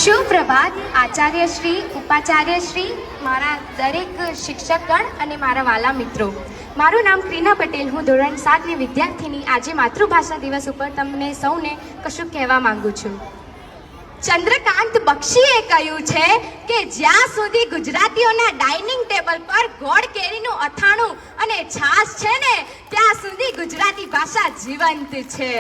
સુપ્રભાત આચાર્ય શ્રી, ઉપાચાર્ય શ્રી, મારા દરેક શિક્ષકગણ અને મારા વાલા મિત્રો. મારું નામ ક્રીના પટેલ. હું ધોરણ 7ની વિદ્યાર્થીની. આજે માતૃભાષા દિવસ ઉપર તમને સૌને કશું કહેવા માંગુ છું. ચંદ્રકાંત બક્ષીએ કહ્યું છે કે જ્યાં સુધી ગુજરાતીઓના ડાઇનિંગ ટેબલ પર ગોળ કેરીનું અથાણું અને છાશ છે ને, ત્યાં સુધી ગુજરાતી ભાષા જીવંત છે.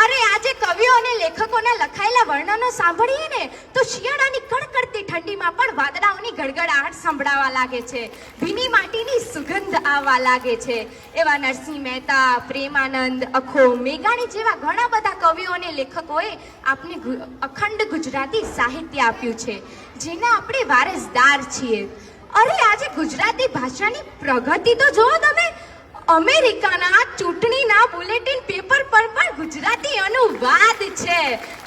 અરે આજે કવિઓ અને લેખકોના લખાયેલા વર્ણનો સાંભળીએ ને તો શિયાળાની કડકડતી ઠંડીમાં પણ વાદળાઓની ગડગડાટ સંભળાવા લાગે છે, ભીની માટીની સુગંધ આવવા લાગે છે. એવા નરસિંહ મહેતા, પ્રેમાનંદ, અખો, મેઘાણી જેવા ઘણા બધા કવિઓ અને લેખકોએ આપને અખંડ ગુજરાતી સાહિત્ય આપ્યું છે, જેના આપણે વારસદાર છીએ. અરે આજે ગુજરાતી ભાષાની પ્રગતિ તો જુઓ તમે. અમેરિકાના ચૂંટણીના બુલેટિન પેપર પર પણ ગુજરાતી અનુવાદ છે.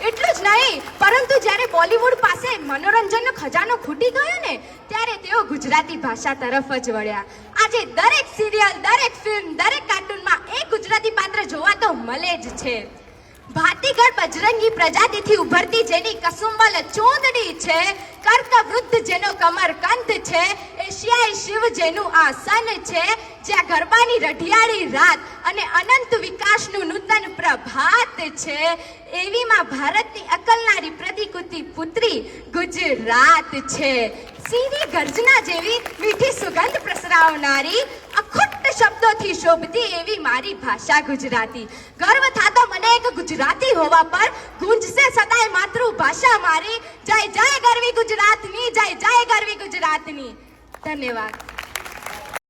એટલું જ નહીં, પરંતુ જ્યારે બોલિવૂડ પાસે મનોરંજનનો ખજાનો ખૂટી ગયો ને, ત્યારે તેઓ ગુજરાતી ભાષા તરફ જ વળ્યા. આજે દરેક સિરિયલ, દરેક ફિલ્મ, દરેક કાર્ટૂનમાં એક ગુજરાતી પાત્ર જોવા તો મળે જ છે. ભાતીગળ બજરંગી પ્રજાતિથી ઉભરતી જેની કસુંબલ ચોંદડી છે, કર્કવૃદ્ધ જેનો કમરકંદ છે, એશિયાઈ શિવ જેનું આસન છે, જ્યાં ગરબાની રઢિયાળી રાત અને અનંત વિકાસનું નૂતન પ્રભાત છે, એવીમાં ભારતની અકલનારી પ્રતિકૃતિ પુત્રી ગુજરાત છે. સિંહની ગર્જના જેવી મીઠી સુગંધ પ્રસરાવનારી, અખુટ્ટ શબ્દોથી શોભતી એવી મારી ભાષા ગુજરાતી. ગર્વ થાતો મને એક ગુજરાતી હોવા પર. ગુંજશે સદાય માતૃભાષા મારી. જય જય ગરવી ગુજરાતની, જય જય ગરવી ગુજરાતની. ધન્યવાદ.